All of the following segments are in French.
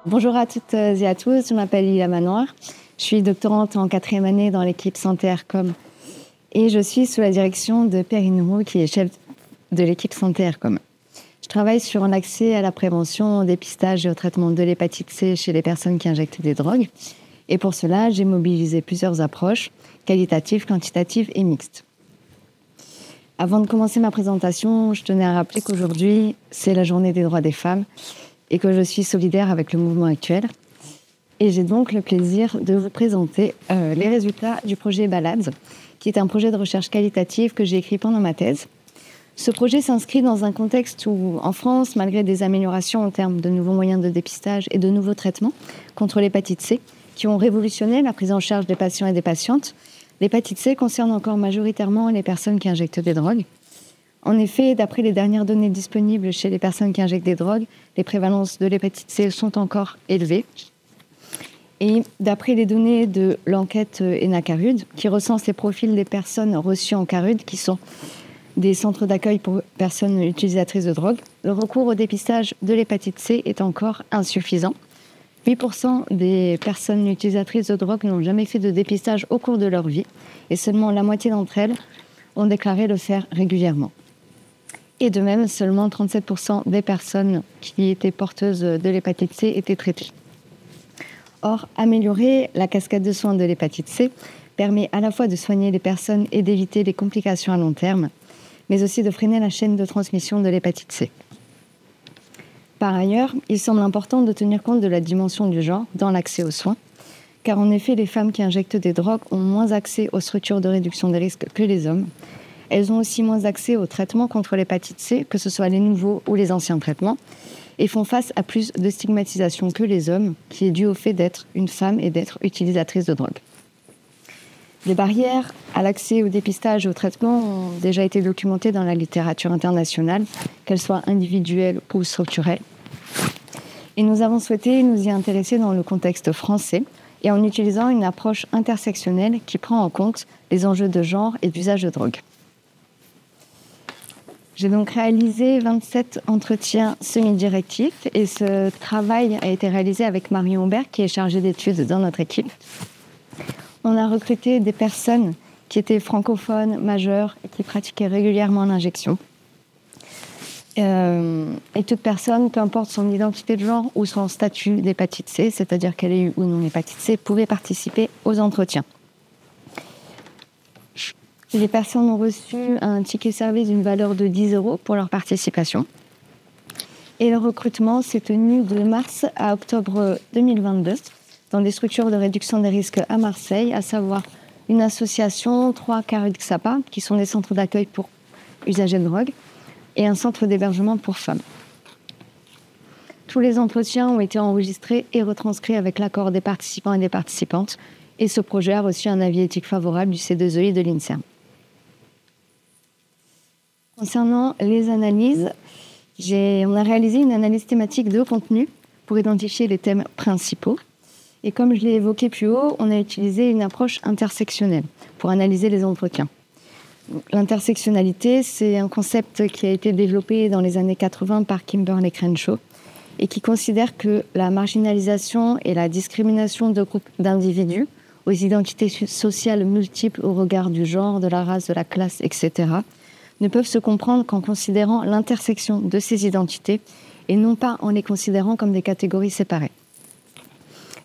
Bonjour à toutes et à tous, je m'appelle Lila Manoir. Je suis doctorante en 4e année dans l'équipe Santé Aircom et je suis sous la direction de Perrine Roux, qui est chef de l'équipe Santé Aircom. Je travaille sur l'accès à la prévention, au dépistage et au traitement de l'hépatite C chez les personnes qui injectent des drogues. Et pour cela, j'ai mobilisé plusieurs approches, qualitatives, quantitatives et mixtes. Avant de commencer ma présentation, je tenais à rappeler qu'aujourd'hui, c'est la journée des droits des femmes et que je suis solidaire avec le mouvement actuel. Et j'ai donc le plaisir de vous présenter les résultats du projet BALADS, qui est un projet de recherche qualitative que j'ai écrit pendant ma thèse. Ce projet s'inscrit dans un contexte où, en France, malgré des améliorations en termes de nouveaux moyens de dépistage et de nouveaux traitements contre l'hépatite C, qui ont révolutionné la prise en charge des patients et des patientes, l'hépatite C concerne encore majoritairement les personnes qui injectent des drogues. En effet, d'après les dernières données disponibles chez les personnes qui injectent des drogues, les prévalences de l'hépatite C sont encore élevées. Et d'après les données de l'enquête ENA-CARUD, qui recense les profils des personnes reçues en CARUD, qui sont des centres d'accueil pour personnes utilisatrices de drogue, le recours au dépistage de l'hépatite C est encore insuffisant. 8% des personnes utilisatrices de drogue n'ont jamais fait de dépistage au cours de leur vie, et seulement la moitié d'entre elles ont déclaré le faire régulièrement. Et de même, seulement 37% des personnes qui étaient porteuses de l'hépatite C étaient traitées. Or, améliorer la cascade de soins de l'hépatite C permet à la fois de soigner les personnes et d'éviter les complications à long terme, mais aussi de freiner la chaîne de transmission de l'hépatite C. Par ailleurs, il semble important de tenir compte de la dimension du genre dans l'accès aux soins, car en effet, les femmes qui injectent des drogues ont moins accès aux structures de réduction des risques que les hommes. Elles ont aussi moins accès aux traitements contre l'hépatite C, que ce soit les nouveaux ou les anciens traitements, et font face à plus de stigmatisation que les hommes, qui est due au fait d'être une femme et d'être utilisatrice de drogue. Les barrières à l'accès au dépistage et au traitement ont déjà été documentées dans la littérature internationale, qu'elles soient individuelles ou structurelles. Et nous avons souhaité nous y intéresser dans le contexte français et en utilisant une approche intersectionnelle qui prend en compte les enjeux de genre et d'usage de drogue. J'ai donc réalisé 27 entretiens semi-directifs et ce travail a été réalisé avec Marion Aubert, qui est chargée d'études dans notre équipe. On a recruté des personnes qui étaient francophones, majeures et qui pratiquaient régulièrement l'injection. Et toute personne, peu importe son identité de genre ou son statut d'hépatite C, c'est-à-dire qu'elle ait eu ou non l'hépatite C, pouvait participer aux entretiens. Les personnes ont reçu un ticket service d'une valeur de 10 € pour leur participation. Et le recrutement s'est tenu de mars à octobre 2022 dans des structures de réduction des risques à Marseille, à savoir une association, 3 CARUD XAPA, qui sont des centres d'accueil pour usagers de drogue, et un centre d'hébergement pour femmes. Tous les entretiens ont été enregistrés et retranscrits avec l'accord des participants et des participantes, et ce projet a reçu un avis éthique favorable du C2E et de l'INSERM. Concernant les analyses, on a réalisé une analyse thématique de contenu pour identifier les thèmes principaux. Et comme je l'ai évoqué plus haut, on a utilisé une approche intersectionnelle pour analyser les entretiens. L'intersectionnalité, c'est un concept qui a été développé dans les années 80 par Kimberlé Crenshaw et qui considère que la marginalisation et la discrimination de groupes d'individus aux identités sociales multiples au regard du genre, de la race, de la classe, etc., ne peuvent se comprendre qu'en considérant l'intersection de ces identités et non pas en les considérant comme des catégories séparées.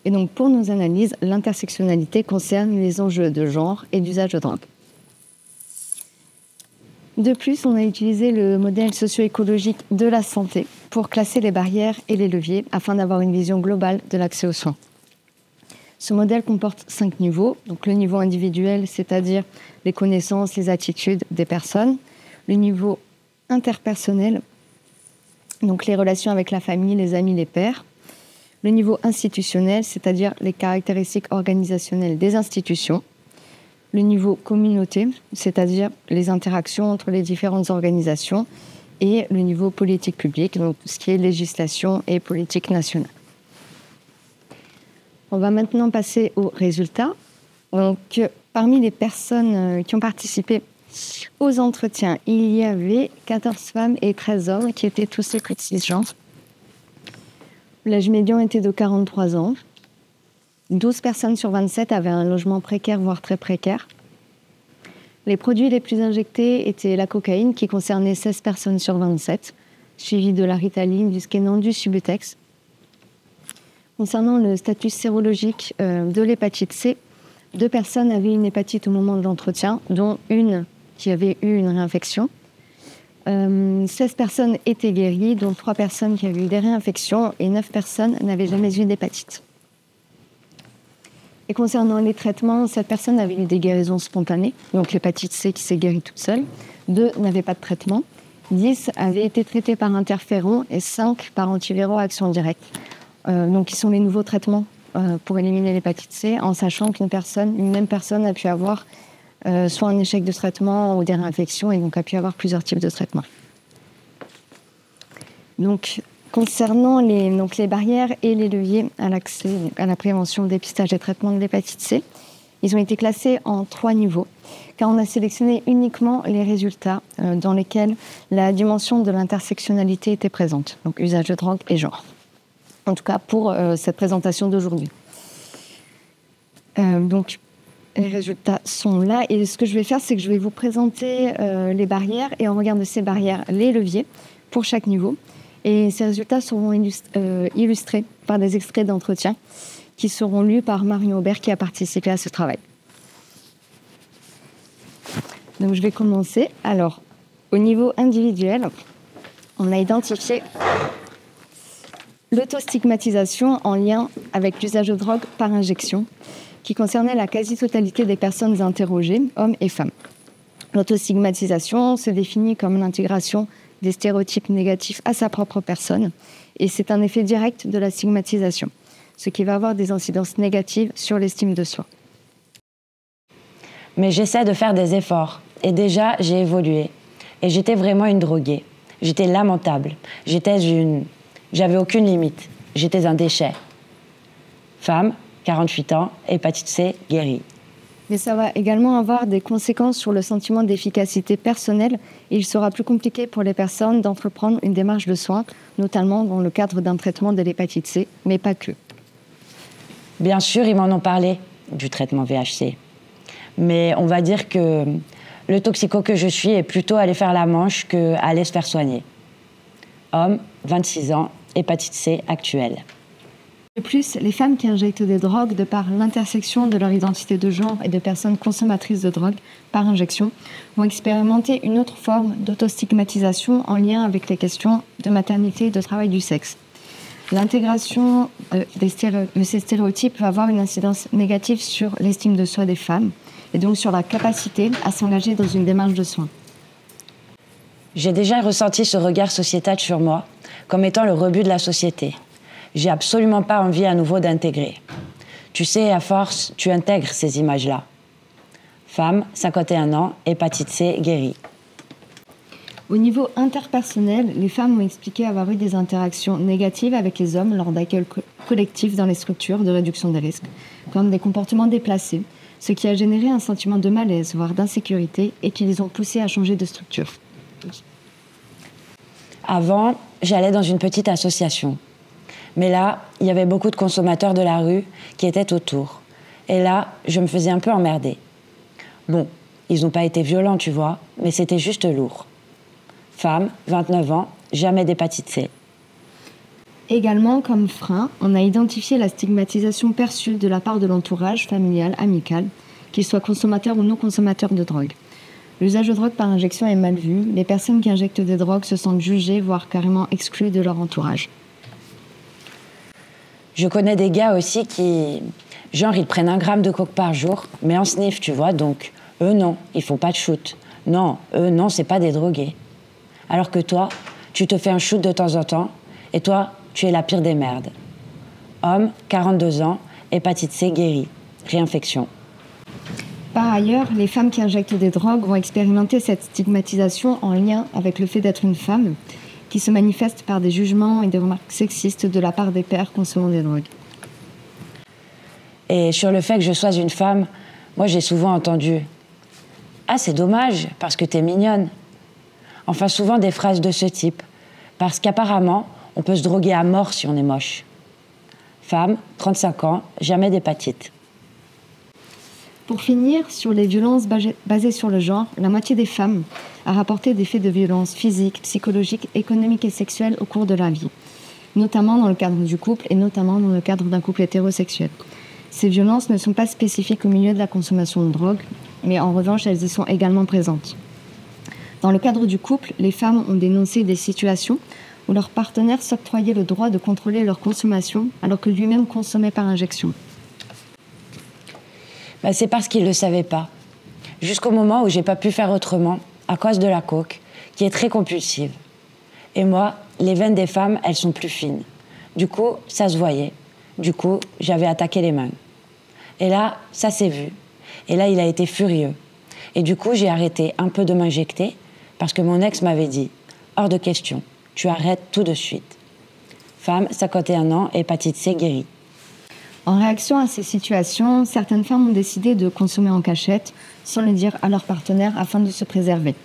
Et donc, pour nos analyses, l'intersectionnalité concerne les enjeux de genre et d'usage de drogue. De plus, on a utilisé le modèle socio-écologique de la santé pour classer les barrières et les leviers afin d'avoir une vision globale de l'accès aux soins. Ce modèle comporte 5 niveaux. Donc, le niveau individuel, c'est-à-dire les connaissances, les attitudes des personnes. Le niveau interpersonnel, donc les relations avec la famille, les amis, les pairs. Le niveau institutionnel, c'est-à-dire les caractéristiques organisationnelles des institutions. Le niveau communauté, c'est-à-dire les interactions entre les différentes organisations. Et le niveau politique publique, donc tout ce qui est législation et politique nationale. On va maintenant passer aux résultats. Donc, parmi les personnes qui ont participé aux entretiens, il y avait 14 femmes et 13 hommes qui étaient tous cisgenres. L'âge médian était de 43 ans. 12 personnes sur 27 avaient un logement précaire, voire très précaire. Les produits les plus injectés étaient la cocaïne, qui concernait 16 personnes sur 27, suivi de la Ritaline, du Skenan, du Subutex. Concernant le statut sérologique de l'hépatite C, 2 personnes avaient une hépatite au moment de l'entretien, dont une qui avait eu une réinfection. 16 personnes étaient guéries, dont 3 personnes qui avaient eu des réinfections et 9 personnes n'avaient jamais eu d'hépatite. Et concernant les traitements, 7 personnes avaient eu des guérisons spontanées, donc l'hépatite C qui s'est guérie toute seule. 2 n'avaient pas de traitement. 10 avaient été traités par interféron et 5 par antiviraux à action directe. Donc, qui sont les nouveaux traitements pour éliminer l'hépatite C, en sachant qu'une même personne a pu avoir soit un échec de traitement ou des réinfections, et donc a pu avoir plusieurs types de traitements. Donc, concernant les barrières et les leviers à l'accès à la prévention, dépistage et traitement de l'hépatite C, ils ont été classés en 3 niveaux, car on a sélectionné uniquement les résultats dans lesquels la dimension de l'intersectionnalité était présente, donc usage de drogue et genre. En tout cas pour cette présentation d'aujourd'hui. Donc, les résultats sont là. Et ce que je vais faire, c'est que je vais vous présenter les barrières et en regard de ces barrières, les leviers pour chaque niveau. Et ces résultats seront illustrés par des extraits d'entretien qui seront lus par Marion Aubert qui a participé à ce travail. Donc, je vais commencer. Alors, au niveau individuel, on a identifié l'autostigmatisation en lien avec l'usage de drogue par injection, qui concernait la quasi-totalité des personnes interrogées, hommes et femmes. L'autostigmatisation se définit comme l'intégration des stéréotypes négatifs à sa propre personne, et c'est un effet direct de la stigmatisation, ce qui va avoir des incidences négatives sur l'estime de soi. Mais j'essaie de faire des efforts, et déjà j'ai évolué, et j'étais vraiment une droguée. J'étais lamentable, j'avais aucune limite. J'étais un déchet. Femme, 48 ans, hépatite C, guérie. Mais ça va également avoir des conséquences sur le sentiment d'efficacité personnelle et il sera plus compliqué pour les personnes d'entreprendre une démarche de soins, notamment dans le cadre d'un traitement de l'hépatite C, mais pas que. Bien sûr, ils m'en ont parlé, du traitement VHC. Mais on va dire que le toxico que je suis est plutôt allé faire la manche qu'aller se faire soigner. Homme, 26 ans, hépatite C actuelle. De plus, les femmes qui injectent des drogues de par l'intersection de leur identité de genre et de personnes consommatrices de drogue par injection vont expérimenter une autre forme d'autostigmatisation en lien avec les questions de maternité et de travail du sexe. L'intégration de ces stéréotypes va avoir une incidence négative sur l'estime de soi des femmes et donc sur la capacité à s'engager dans une démarche de soins. J'ai déjà ressenti ce regard sociétal sur moi comme étant le rebut de la société. J'ai absolument pas envie à nouveau d'intégrer. Tu sais, à force, tu intègres ces images-là. Femme, 51 ans, hépatite C, guérie. Au niveau interpersonnel, les femmes ont expliqué avoir eu des interactions négatives avec les hommes lors d'accueil collectif dans les structures de réduction des risques, comme des comportements déplacés, ce qui a généré un sentiment de malaise, voire d'insécurité, et qui les ont poussées à changer de structure. Avant, j'allais dans une petite association. Mais là, il y avait beaucoup de consommateurs de la rue qui étaient autour. Et là, je me faisais un peu emmerder. Bon, ils n'ont pas été violents, tu vois, mais c'était juste lourd. Femme, 29 ans, jamais d'hépatite C. Également, comme frein, on a identifié la stigmatisation perçue de la part de l'entourage familial, amical, qu'il soit consommateur ou non consommateur de drogue. L'usage de drogue par injection est mal vu. Les personnes qui injectent des drogues se sentent jugées, voire carrément exclues de leur entourage. Je connais des gars aussi qui, genre, ils prennent 1 gramme de coke par jour, mais en sniff, tu vois, donc eux, non, ils font pas de shoot. Non, eux, non, c'est pas des drogués. Alors que toi, tu te fais un shoot de temps en temps, et toi, tu es la pire des merdes. Homme, 42 ans, hépatite C guérie, réinfection. Par ailleurs, les femmes qui injectent des drogues vont expérimenter cette stigmatisation en lien avec le fait d'être une femme, qui se manifeste par des jugements et des remarques sexistes de la part des pères consommant des drogues. Et sur le fait que je sois une femme, moi j'ai souvent entendu « Ah, c'est dommage, parce que t'es mignonne ». Enfin, souvent des phrases de ce type, parce qu'apparemment, on peut se droguer à mort si on est moche. Femme, 35 ans, jamais d'hépatite. Pour finir, sur les violences basées sur le genre, la moitié des femmes a rapporté des faits de violences physiques, psychologiques, économiques et sexuelles au cours de la vie, notamment dans le cadre du couple et notamment dans le cadre d'un couple hétérosexuel. Ces violences ne sont pas spécifiques au milieu de la consommation de drogue, mais en revanche, elles y sont également présentes. Dans le cadre du couple, les femmes ont dénoncé des situations où leur partenaire s'octroyait le droit de contrôler leur consommation alors que lui-même consommait par injection. C'est parce qu'il ne le savait pas. Jusqu'au moment où j'ai pas pu faire autrement, à cause de la coke, qui est très compulsive. Et moi, les veines des femmes, elles sont plus fines. Du coup, ça se voyait. Du coup, j'avais attaqué les mains. Et là, ça s'est vu. Et là, il a été furieux. Et du coup, j'ai arrêté un peu de m'injecter parce que mon ex m'avait dit « Hors de question, tu arrêtes tout de suite. » Femme, 51 ans, hépatite C guérie. En réaction à ces situations, certaines femmes ont décidé de consommer en cachette, sans le dire à leur partenaire afin de se préserver.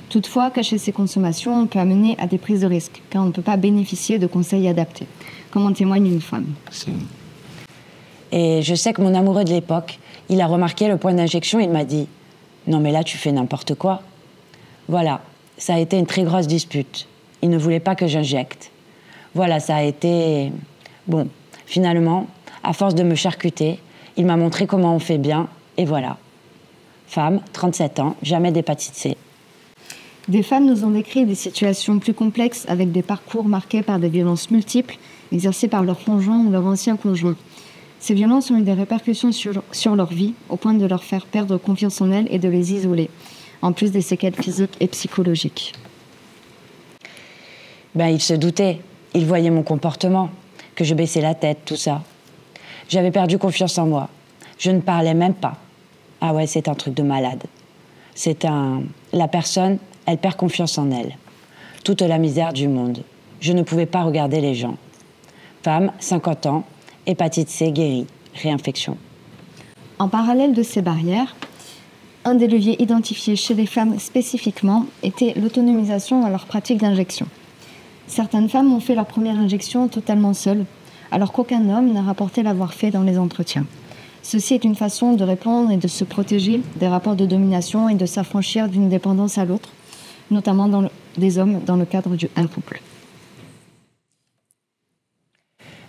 Toutefois, cacher ces consommations peut amener à des prises de risques, car on ne peut pas bénéficier de conseils adaptés, comme en témoigne une femme. Et je sais que mon amoureux de l'époque, il a remarqué le point d'injection, il m'a dit « Non mais là, tu fais n'importe quoi. » Voilà, ça a été une très grosse dispute. Il ne voulait pas que j'injecte. Voilà, ça a été... Bon, finalement... À force de me charcuter, il m'a montré comment on fait bien, et voilà. Femme, 37 ans, jamais d'hépatite C. Des femmes nous ont décrit des situations plus complexes avec des parcours marqués par des violences multiples exercées par leur conjoint ou leur ancien conjoint. Ces violences ont eu des répercussions sur leur vie, au point de leur faire perdre confiance en elles et de les isoler, en plus des séquelles physiques et psychologiques. Il se doutait, il voyait mon comportement, que je baissais la tête, tout ça. J'avais perdu confiance en moi. Je ne parlais même pas. Ah ouais, c'est un truc de malade. La personne, elle perd confiance en elle. Toute la misère du monde. Je ne pouvais pas regarder les gens. Femme, 50 ans, hépatite C guérie, réinfection. En parallèle de ces barrières, un des leviers identifiés chez les femmes spécifiquement était l'autonomisation dans leur pratique d'injection. Certaines femmes ont fait leur première injection totalement seules, alors qu'aucun homme n'a rapporté l'avoir fait dans les entretiens. Ceci est une façon de répondre et de se protéger des rapports de domination et de s'affranchir d'une dépendance à l'autre, notamment des hommes dans le cadre d'un couple.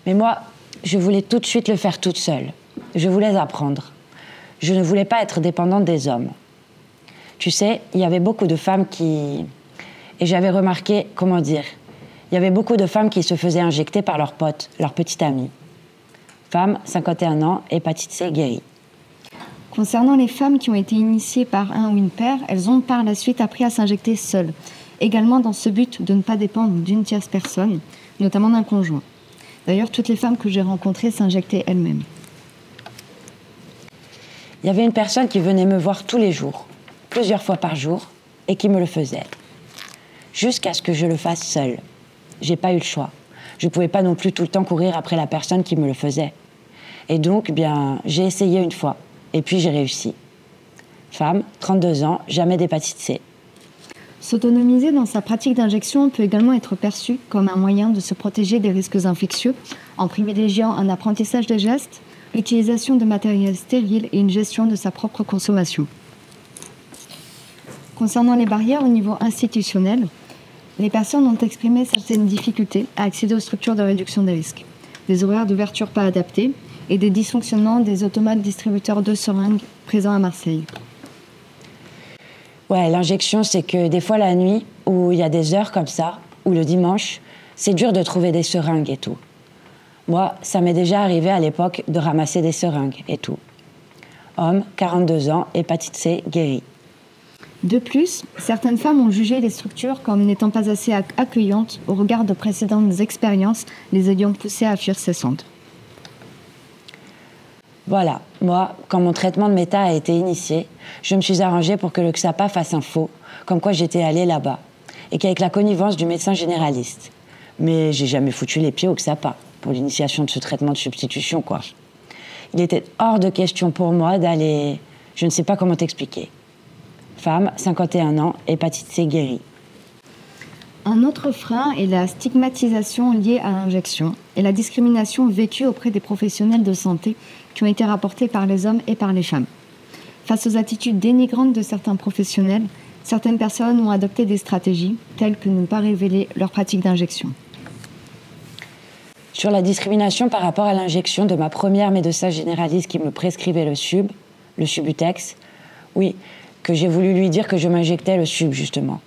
Mais moi, je voulais tout de suite le faire toute seule. Je voulais apprendre. Je ne voulais pas être dépendante des hommes. Tu sais, il y avait beaucoup de femmes qui... Et j'avais remarqué, il y avait beaucoup de femmes qui se faisaient injecter par leurs potes, leurs petites amies. Femme, 51 ans, hépatite C guérie. Concernant les femmes qui ont été initiées par un ou une paire, elles ont par la suite appris à s'injecter seules, également dans ce but de ne pas dépendre d'une tierce personne, notamment d'un conjoint. D'ailleurs, toutes les femmes que j'ai rencontrées s'injectaient elles-mêmes. Il y avait une personne qui venait me voir tous les jours, plusieurs fois par jour, et qui me le faisait. Jusqu'à ce que je le fasse seule. J'ai pas eu le choix. Je pouvais pas non plus tout le temps courir après la personne qui me le faisait. Et donc, j'ai essayé une fois. Et puis, j'ai réussi. Femme, 32 ans, jamais d'hépatite C. S'autonomiser dans sa pratique d'injection peut également être perçu comme un moyen de se protéger des risques infectieux en privilégiant un apprentissage des gestes, l'utilisation de matériel stérile et une gestion de sa propre consommation. Concernant les barrières au niveau institutionnel, les personnes ont exprimé certaines difficultés à accéder aux structures de réduction des risques, des horaires d'ouverture pas adaptés et des dysfonctionnements des automates distributeurs de seringues présents à Marseille. Ouais, l'injection, c'est que des fois la nuit, où il y a des heures comme ça, ou le dimanche, c'est dur de trouver des seringues et tout. Moi, ça m'est déjà arrivé à l'époque de ramasser des seringues et tout. Homme, 42 ans, hépatite C, guéri. De plus, certaines femmes ont jugé les structures comme n'étant pas assez accueillantes au regard de précédentes expériences les ayant poussées à fuir ces centres. Voilà, moi, quand mon traitement de méta a été initié, je me suis arrangée pour que le XAPA fasse un faux, comme quoi j'étais allée là-bas, et qu'avec la connivence du médecin généraliste. Mais j'ai jamais foutu les pieds au XAPA pour l'initiation de ce traitement de substitution, quoi. Il était hors de question pour moi d'aller... Je ne sais pas comment t'expliquer. Femme, 51 ans, hépatite C guérie. Un autre frein est la stigmatisation liée à l'injection et la discrimination vécue auprès des professionnels de santé qui ont été rapportées par les hommes et par les femmes. Face aux attitudes dénigrantes de certains professionnels, certaines personnes ont adopté des stratégies telles que ne pas révéler leur pratique d'injection. Sur la discrimination par rapport à l'injection de ma première médecin généraliste qui me prescrivait le Subutex, oui, que j'ai voulu lui dire que je m'injectais le Sub, justement.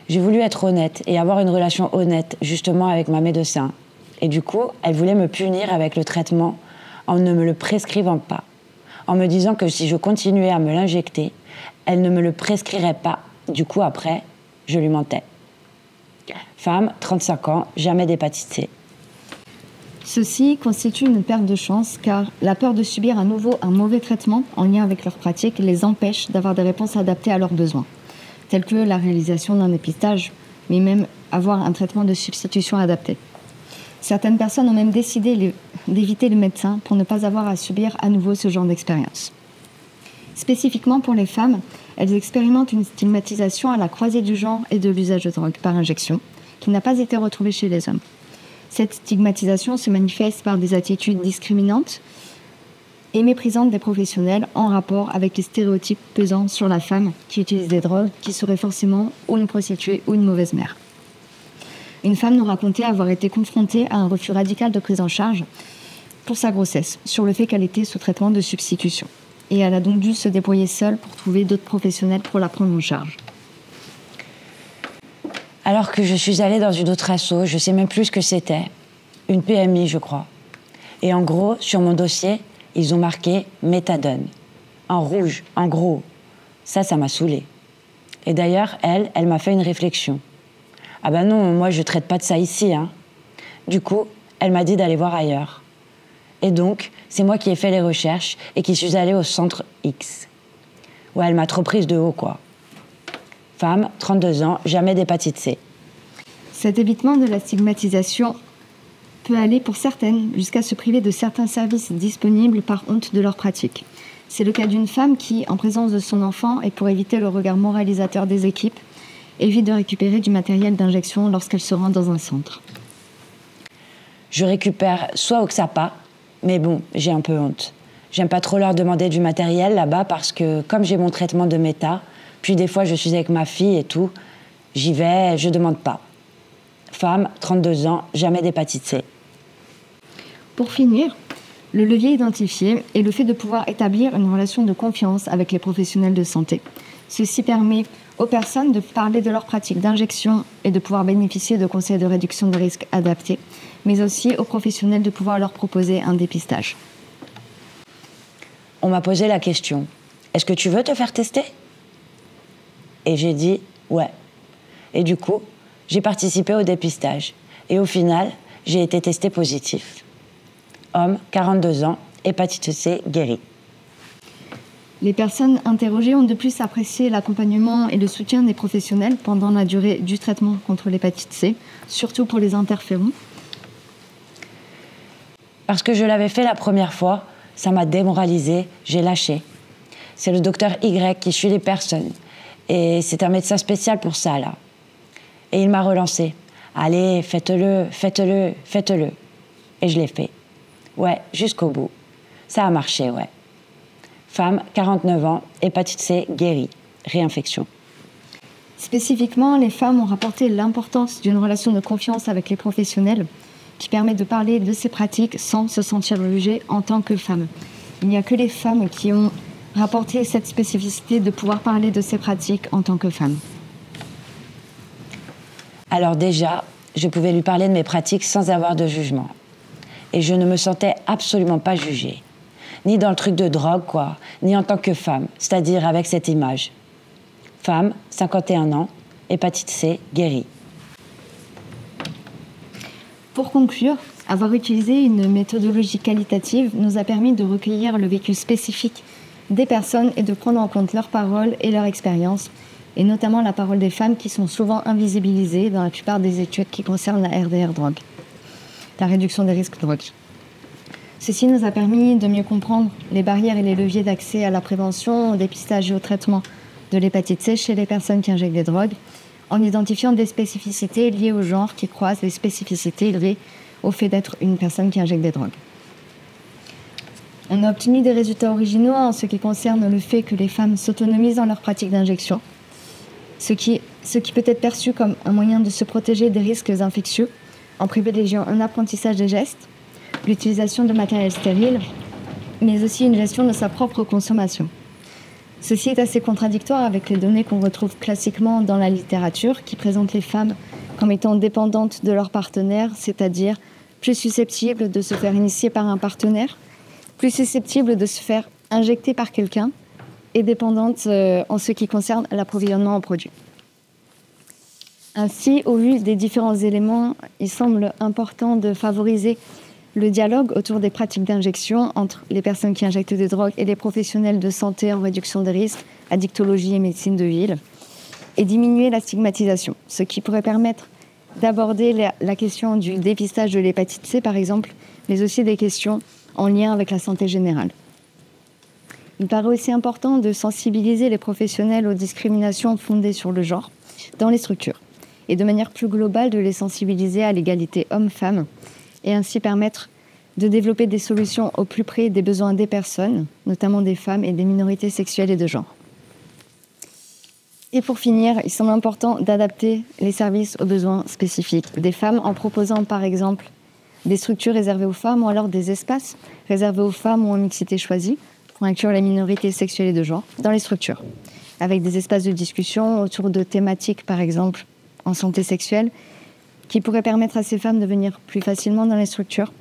J'ai voulu être honnête et avoir une relation honnête, justement, avec ma médecin. Et du coup, elle voulait me punir avec le traitement en ne me le prescrivant pas. En me disant que si je continuais à me l'injecter, elle ne me le prescrirait pas. Du coup, après, je lui mentais. Femme, 35 ans, jamais d'hépatite C. Ceci constitue une perte de chance car la peur de subir à nouveau un mauvais traitement en lien avec leur pratique les empêche d'avoir des réponses adaptées à leurs besoins, telles que la réalisation d'un dépistage, mais même avoir un traitement de substitution adapté. Certaines personnes ont même décidé d'éviter le médecin pour ne pas avoir à subir à nouveau ce genre d'expérience. Spécifiquement pour les femmes, elles expérimentent une stigmatisation à la croisée du genre et de l'usage de drogue par injection, qui n'a pas été retrouvée chez les hommes. Cette stigmatisation se manifeste par des attitudes discriminantes et méprisantes des professionnels en rapport avec les stéréotypes pesant sur la femme qui utilise des drogues, qui serait forcément ou une prostituée ou une mauvaise mère. Une femme nous racontait avoir été confrontée à un refus radical de prise en charge pour sa grossesse, sur le fait qu'elle était sous traitement de substitution. Et elle a donc dû se débrouiller seule pour trouver d'autres professionnels pour la prendre en charge. Alors que je suis allée dans une autre asso, je sais même plus ce que c'était. Une PMI, je crois. Et en gros, sur mon dossier, ils ont marqué méthadone. En rouge, en gros. Ça m'a saoulée. Et d'ailleurs, elle m'a fait une réflexion. Ah ben non, moi je traite pas de ça ici, hein. Du coup, elle m'a dit d'aller voir ailleurs. Et donc, c'est moi qui ai fait les recherches et qui suis allée au centre X. Ouais, elle m'a trop prise de haut, quoi. Femme, 32 ans, jamais d'hépatite C. Cet évitement de la stigmatisation peut aller pour certaines jusqu'à se priver de certains services disponibles par honte de leur pratique. C'est le cas d'une femme qui, en présence de son enfant et pour éviter le regard moralisateur des équipes, évite de récupérer du matériel d'injection lorsqu'elle se rend dans un centre. Je récupère soit au XAPA, mais bon, j'ai un peu honte. J'aime pas trop leur demander du matériel là-bas parce que, comme j'ai mon traitement de méta, puis des fois je suis avec ma fille et tout, j'y vais, je demande pas. Femme, 32 ans, jamais d'hépatite C. Pour finir, le levier identifié est le fait de pouvoir établir une relation de confiance avec les professionnels de santé. Ceci permet aux personnes de parler de leur pratique d'injection et de pouvoir bénéficier de conseils de réduction de risque adaptés, mais aussi aux professionnels de pouvoir leur proposer un dépistage. On m'a posé la question, est-ce que tu veux te faire tester ? Et j'ai dit ouais. Et du coup, j'ai participé au dépistage. Et au final, j'ai été testée positif. Homme, 42 ans, hépatite C, guéri. Les personnes interrogées ont de plus apprécié l'accompagnement et le soutien des professionnels pendant la durée du traitement contre l'hépatite C, surtout pour les interférons. Parce que je l'avais fait la première fois, ça m'a démoralisée, j'ai lâché. C'est le docteur Y qui suit les personnes. Et c'est un médecin spécial pour ça, là. Et il m'a relancé. Allez, faites-le, faites-le, faites-le. Et je l'ai fait. Ouais, jusqu'au bout. Ça a marché, ouais. Femme, 49 ans, hépatite C, guérie. Réinfection. Spécifiquement, les femmes ont rapporté l'importance d'une relation de confiance avec les professionnels qui permet de parler de ces pratiques sans se sentir jugée en tant que femme. Il n'y a que les femmes qui ont rapporté cette spécificité de pouvoir parler de ces pratiques en tant que femme. Alors déjà, je pouvais lui parler de mes pratiques sans avoir de jugement. Et je ne me sentais absolument pas jugée. Ni dans le truc de drogue, quoi, ni en tant que femme, c'est-à-dire avec cette image. Femme, 51 ans, hépatite C, guérie. Pour conclure, avoir utilisé une méthodologie qualitative nous a permis de recueillir le vécu spécifique des personnes et de prendre en compte leurs paroles et leur expérience, et notamment la parole des femmes qui sont souvent invisibilisées dans la plupart des études qui concernent la RDR drogue, la réduction des risques de drogue. Ceci nous a permis de mieux comprendre les barrières et les leviers d'accès à la prévention, au dépistage et au traitement de l'hépatite C chez les personnes qui injectent des drogues, en identifiant des spécificités liées au genre qui croisent les spécificités liées au fait d'être une personne qui injecte des drogues. On a obtenu des résultats originaux en ce qui concerne le fait que les femmes s'autonomisent dans leur pratique d'injection, ce qui peut être perçu comme un moyen de se protéger des risques infectieux en privilégiant un apprentissage des gestes, l'utilisation de matériel stérile, mais aussi une gestion de sa propre consommation. Ceci est assez contradictoire avec les données qu'on retrouve classiquement dans la littérature qui présentent les femmes comme étant dépendantes de leur partenaire, c'est-à-dire plus susceptibles de se faire initier par un partenaire, plus susceptibles de se faire injecter par quelqu'un et dépendantes en ce qui concerne l'approvisionnement en produits. Ainsi, au vu des différents éléments, il semble important de favoriser le dialogue autour des pratiques d'injection entre les personnes qui injectent des drogues et les professionnels de santé en réduction des risques, addictologie et médecine de ville, et diminuer la stigmatisation, ce qui pourrait permettre d'aborder la question du dépistage de l'hépatite C, par exemple, mais aussi des questions en lien avec la santé générale. Il paraît aussi important de sensibiliser les professionnels aux discriminations fondées sur le genre dans les structures, et de manière plus globale de les sensibiliser à l'égalité homme-femme, et ainsi permettre de développer des solutions au plus près des besoins des personnes, notamment des femmes et des minorités sexuelles et de genre. Et pour finir, il semble important d'adapter les services aux besoins spécifiques des femmes en proposant par exemple des structures réservées aux femmes ou alors des espaces réservés aux femmes ou en mixité choisie pour inclure les minorités sexuelles et de genre dans les structures, avec des espaces de discussion autour de thématiques par exemple en santé sexuelle qui pourraient permettre à ces femmes de venir plus facilement dans les structures.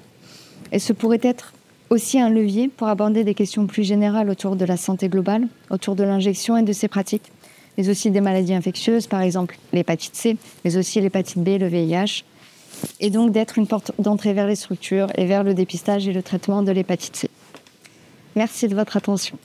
Et ce pourrait être aussi un levier pour aborder des questions plus générales autour de la santé globale, autour de l'injection et de ses pratiques, mais aussi des maladies infectieuses, par exemple l'hépatite C, mais aussi l'hépatite B, le VIH, et donc d'être une porte d'entrée vers les structures et vers le dépistage et le traitement de l'hépatite C. Merci de votre attention.